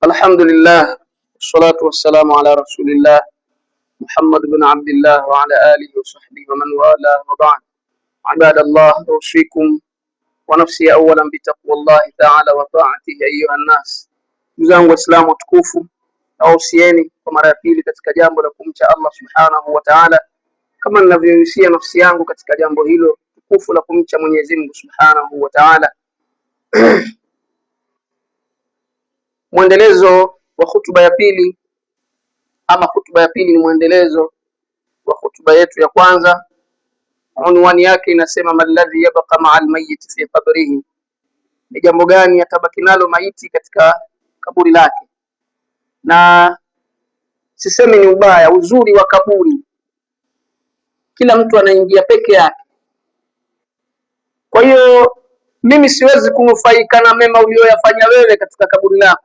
Alhamdulillah, wassalatu wassalamu ala rasulillah Muhammad bin Abdillah wa ala alihi wa sahbihi wa man wala wa ba'd. Ibadallah, usikum wa nafsi awalan bitaqwallahi ta'ala wa ta'atihi ayuha nas. Ndugu zangu Waislamu tukufu, nausieni kwa mara ya pili katika jambo la kumcha Allah subhanahu wa ta'ala, kama ninavyohusia nafsi yangu katika jambo hilo tukufu la kumcha Mwenyezi Mungu subhanahu wa ta'ala. Mwendelezo wa hutuba ya pili, ama hutuba ya pili ni mwendelezo wa hutuba yetu ya kwanza. Unwani yake inasema malladhi yabqa ma'al mayyit fi qabrihi, ni jambo gani yatabaki nalo maiti katika kaburi lake. Na sisemi ni ubaya, uzuri wa kaburi, kila mtu anaingia peke yake. Kwa hiyo mimi siwezi kunufaika na mema uliyoyafanya wewe katika kaburi lako,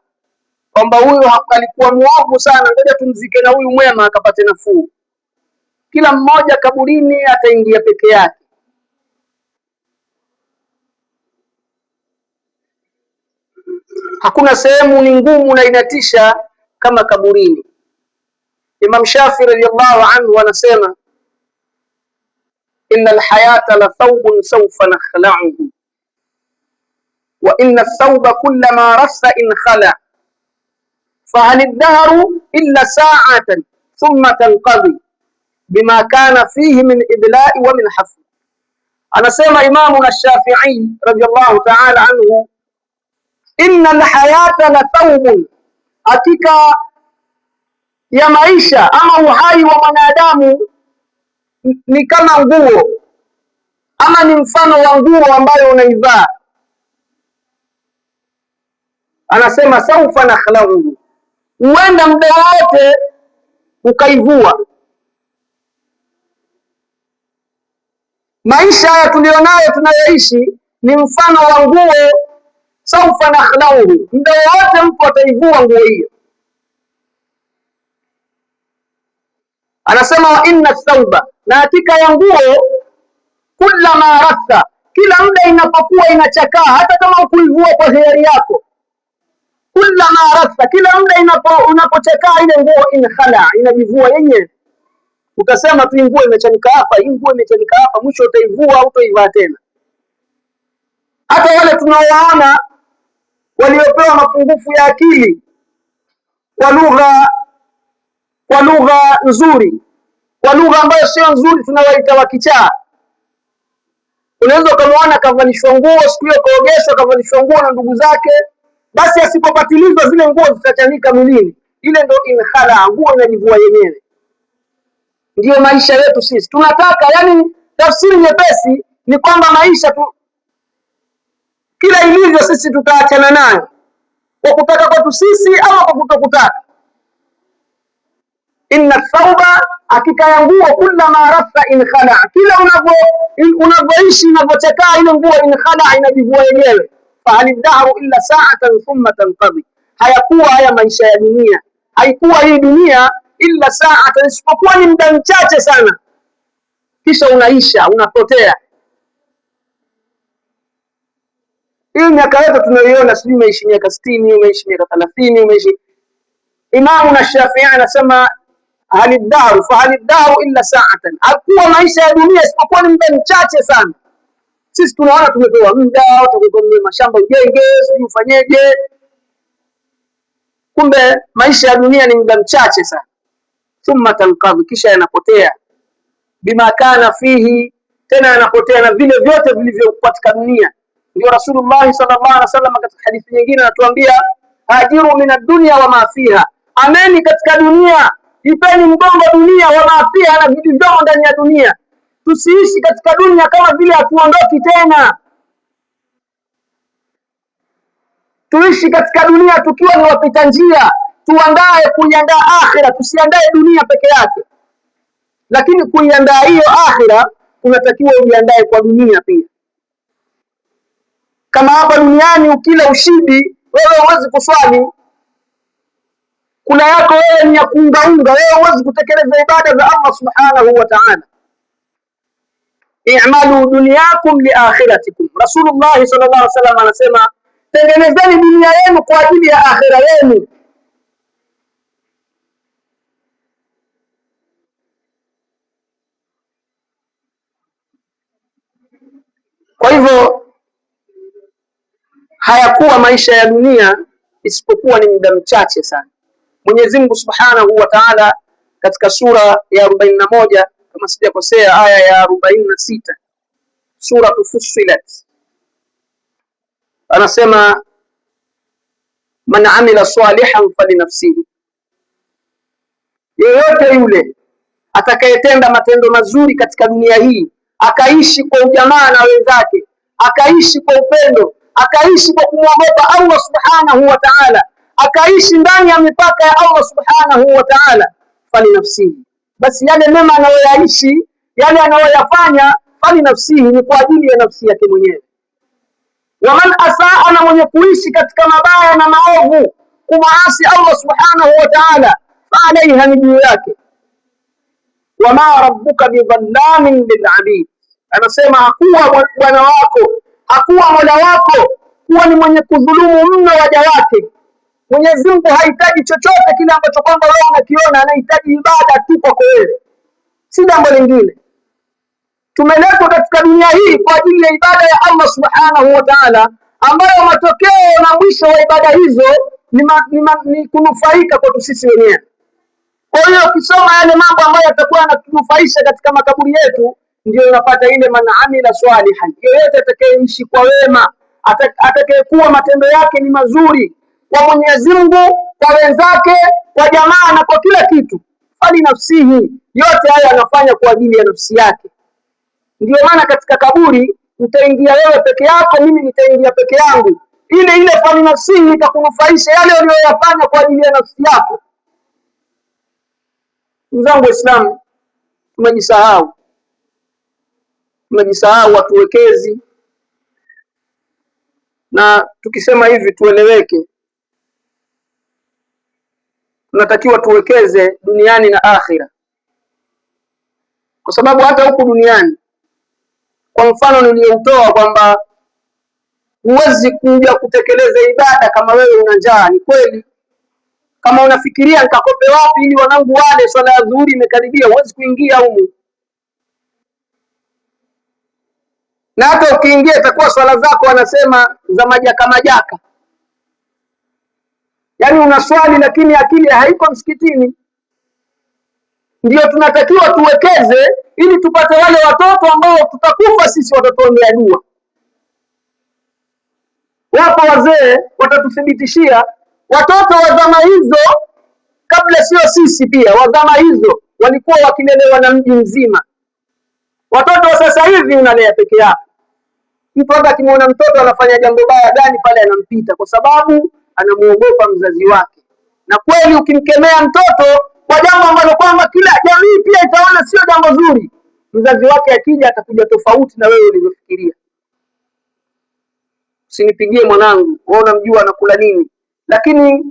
kwamba huyu alikuwa muovu sana, ngoja tumzike na huyu mwema akapate nafuu. Kila mmoja kaburini ataingia peke yake. Hakuna sehemu ni ngumu na inatisha kama kaburini. Imam Shafi radhiyallahu anhu anasema, inna alhayata la thawbun sawfa nakhla'uhu wa inna ath-thawba kullama rassa in khala fahal ad-dahru illa sa'atan thumma tanqadi bima kana fihi min ibla'i wa min hafl. Anasema Imamu Shafi'i radhiyallahu ta'ala anhu, inna alhayata la thawbun, hakika ya maisha ama uhai wa mwanadamu ni kama nguo, ama ni mfano wa nguo ambayo unaivaa. Anasema saufa nakhla'uhu, huenda muda wote ukaivua. Maisha haya tulionayo tunayoishi ni mfano wa nguo, saufa nakhla'uhu, muda wote mtu ataivua nguo hiyo. Anasema wa inna thawba, na hakika ya nguo, kullama ratha, kila muda inapokuwa inachakaa, hata kama ukuivua kwa hiari yako, kullama ratha, kila muda inapochakaa ile nguo, in khala, inajivua yenyewe. Utasema tu nguo imechanika hapa, hii nguo imechanika hapa, mwisho utaivua au utaivaa tena. Hata wale tunaowaona waliopewa mapungufu ya akili kwa lugha nzuri, kwa lugha ambayo sio nzuri, tunawaita wakichaa. Unaweza ukamwona kavalishwa nguo, siku hiyo kaogeshwa, kavalishwa nguo na ndugu zake, basi asipopatilizwa zile nguo zitachanika mwilini. Ile ndio inkhala, nguo inajivua yenyewe. Ndiyo maisha yetu sisi. Tunataka, yani tafsiri nyepesi ni kwamba maisha tu kila ilivyo sisi tutaachana nayo, kwa kutaka kwetu sisi au kwa kutokutaka. Inna thawba, hakika ya nguo, kullama ratha in khala, kila unavyoishi unavyochakaa ile nguo, in khala, inajivua yenyewe. Fahal dahru illa sa'atan thumma tanqadi, hayakuwa haya maisha ya dunia, haikuwa hii dunia illa sa'atan, isipokuwa ni muda mchache sana, kisha unaisha, unapotea. Hii miaka yote tunayoiona, sijui umeishi miaka 60, umeishi miaka 30, umeishi. Imamu Shafi'i anasema haliddaru fahaliddaru illa sa'atan, hakuwa maisha ya dunia isipokuwa ni muda mchache sana. Sisi tunaona tumepewa muda, utakuwa mashamba ujenge, sijui ufanyeje, kumbe maisha ya dunia ni muda mchache sana. Thumma tanqadhi, kisha yanapotea. Bima kana fihi, tena yanapotea na vile vyote vilivyo katika dunia. Ndio Rasulullah sallallahu alaihi wasallam katika hadithi nyingine anatuambia, hajiru min ad-dunya wa ma fiha, ameni katika dunia, ipeni mgongo dunia, wa ma fiha, na vilivyomo ndani ya dunia. Tusiishi katika dunia kama vile hatuondoki tena. Tuishi katika dunia tukiwa ni wapita njia, tuandae kuiandaa akhira, tusiandae dunia peke yake. Lakini kuiandaa hiyo akhira, unatakiwa ujiandae kwa dunia pia. Kama hapa duniani ukila ushindi, wewe huwezi kuswali, kula yako wewe ni ya kuungaunga, wewe huwezi kutekeleza ibada za Allah subhanahu wa ta'ala. I'malu dunyakum li akhiratikum, Rasulullah sallallahu alaihi wasallam anasema, tengenezeni dunia yenu kwa ajili ya akhira yenu. Kwa hivyo hayakuwa maisha ya dunia isipokuwa ni muda mchache sana. Mwenyezi Mungu Subhanahu wa Ta'ala katika sura ya 41 kama sijakosea, aya ya 46, sura Fussilat, anasema man amila salihan falinafsihi, yeyote yule atakayetenda matendo mazuri katika dunia hii, akaishi kwa ujamaa na wenzake, akaishi kwa upendo, akaishi kwa kumwogopa Allah Subhanahu wa Ta'ala, akaishi ndani ya mipaka ya Allah Subhanahu wa Ta'ala, falinafsihi, basi yale mema anayoyaishi, yale anayoyafanya, falinafsihi, ni kwa ajili ya nafsi yake mwenyewe. Wa man asaa, na mwenye kuishi katika mabaya na maovu, kumaasi Allah Subhanahu wa Ta'ala, fa alaiha, ni juu yake. Wama rabbuka bidhallamin lilabid, anasema hakuwa bwana wako, hakuwa mola wako kuwa ni mwenye kudhulumu mno waja wake. Mwenyezi Mungu hahitaji chochote kile ambacho kwamba wewe unakiona, anahitaji ibada tu kwako wewe, si jambo lingine. Tumeletwa katika dunia hii kwa ajili ya ibada ya Allah Subhanahu wa Ta'ala, ambayo matokeo na mwisho wa ibada hizo ni kunufaika kwetu sisi wenyewe. Kwa hiyo ukisoma yale mambo ambayo yatakuwa yanatunufaisha katika makaburi yetu, ndio unapata ile man amila salihan, yeyote atakayeishi kwa wema, atakayekuwa matendo yake ni mazuri kwa Mwenyezi Mungu, kwa wenzake, kwa jamaa na kwa kila kitu, fali nafsihi, yote haya anafanya kwa ajili ya nafsi yake. Ndio maana katika kaburi utaingia wewe peke yako, mimi nitaingia peke yangu, ile fali nafsihi itakunufaisha yale uliyoyafanya kwa ajili ya nafsi yako. Mzangu Waislamu, tumejisahau watuwekezi, na tukisema hivi tueleweke, tunatakiwa tuwekeze duniani na akhira, kwa sababu hata huku duniani, kwa mfano niliyoutoa kwamba huwezi kuja kutekeleza ibada kama wewe una njaa, ni kweli. Kama unafikiria nikakope wapi ili wanangu wale, swala ya dhuhuri imekaribia, huwezi kuingia humu. Na hata ukiingia itakuwa swala zako wanasema za majaka. Yaani unaswali lakini akili haiko msikitini. Ndio tunatakiwa tuwekeze ili tupate wale watoto ambao tutakufa sisi watatuombea dua. Wapo wazee watatuthibitishia, watoto wa zama hizo, kabla sio sisi pia, wa zama hizo walikuwa wakilelewa na mji mzima. Watoto wa sasa hivi unalea peke yako. Mtu hata akimwona mtoto anafanya jambo baya gani pale anampita, kwa sababu anamuogopa mzazi wake. Na kweli ukimkemea mtoto kwa jambo ambalo kwamba kila jamii pia itaona sio jambo zuri, mzazi wake akija atakuja tofauti na wewe ulivyofikiria. Usinipigie mwanangu, wewe unamjua anakula nini. Lakini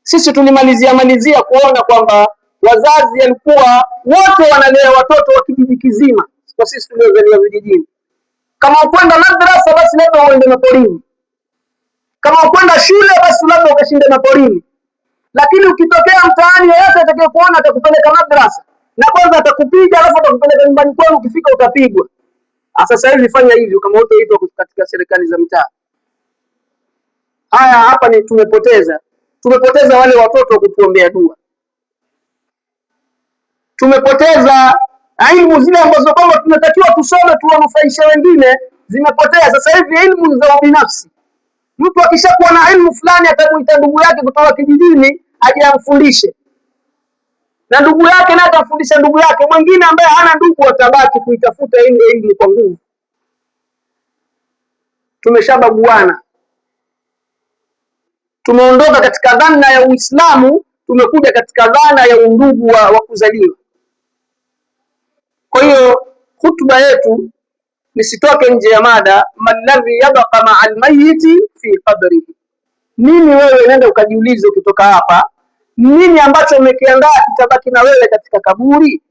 sisi tulimalizia kuona kwamba wazazi walikuwa wote wanalea watoto wa kijiji kizima, kwa sisi tuliozaliwa vijijini. Kama ukwenda madrasa basi labda uende maporini, kama ukwenda shule basi labda ukashinde maporini. Lakini ukitokea mtaani, yeyote atakayekuona atakupeleka madrasa, na kwanza atakupiga alafu atakupeleka nyumbani kwao, ukifika utapigwa. Sasa hivi fanya hivyo kama wote huitwa katika serikali za mitaa. Haya hapa ni tumepoteza wale watoto wa kutuombea dua. Tumepoteza elimu zile ambazo kwamba tunatakiwa tusome tuwanufaishe wengine, zimepotea. Sasa hivi elimu za binafsi. Mtu akishakuwa na elimu fulani atamuita ndugu yake kutoka kijijini aje amfundishe, na ndugu yake naye atamfundisha ndugu yake mwingine ambaye hana ndugu, atabaki kuitafuta ile elimu kwa nguvu. Tumeshabaguana, tumeondoka katika dhana ya Uislamu, tumekuja katika dhana ya undugu wa kuzaliwa. Kwa hiyo hutuba yetu nisitoke nje ya mada, malladhi yabqa ma'al mayyiti fi qabrihi. Nini wewe nenda ukajiulize ukitoka hapa, nini ambacho umekiandaa kitabaki na wewe katika kaburi?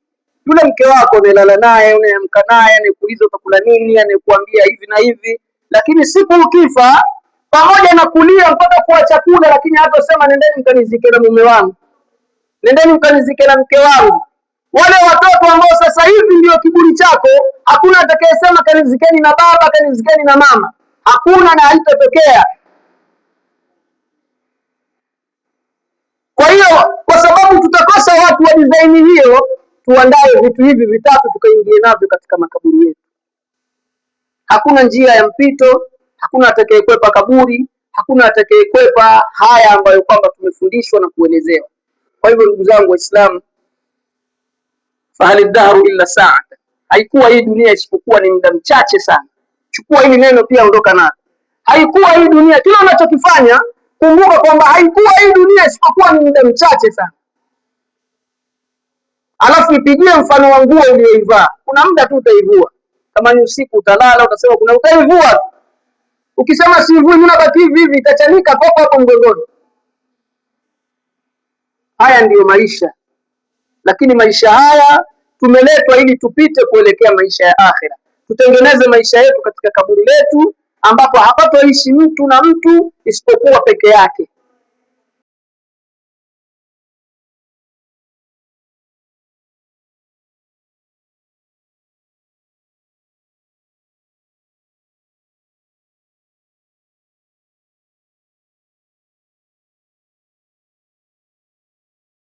Yule mke wako unalala naye, unaamka naye, anakuuliza utakula nini, anakuambia hivi na hivi, lakini siku ukifa, pamoja na kulia mpaka kwa chakula, lakini hata sema nendeni mkanizike na mume wangu, nendeni mkanizike na mke wangu, Wale watoto ambao sasa hivi ndio kiburi chako, hakuna atakayesema kanizikeni na baba, kanizikeni na mama. Hakuna na haitatokea. Kwa hiyo kwa sababu tutakosa watu wa design hiyo, tuandae vitu hivi vitatu tukaingie navyo katika makaburi yetu. Hakuna njia ya mpito, hakuna atakayekwepa kaburi, hakuna atakayekwepa haya ambayo kwamba tumefundishwa na kuelezewa. Kwa hivyo ndugu zangu Waislamu, fahali dahru illa sa'ata, haikuwa hii dunia isipokuwa ni muda mchache sana. Chukua hili neno pia, ondoka nalo. Haikuwa hii dunia, kila unachokifanya kumbuka kwamba haikuwa hii dunia isipokuwa ni muda mchache sana. Alafu ipigie mfano wa nguo uliyoivaa. Kuna muda tu utaivua. Kama ni usiku utalala, utasema kuna utaivua. Ukisema sivui, unabaki hivi, itachanika popo hapo mgongoni. Haya ndiyo maisha. Lakini maisha haya tumeletwa ili tupite kuelekea maisha ya akhera. Tutengeneze maisha yetu katika kaburi letu, ambapo hapatoishi mtu na mtu isipokuwa peke yake.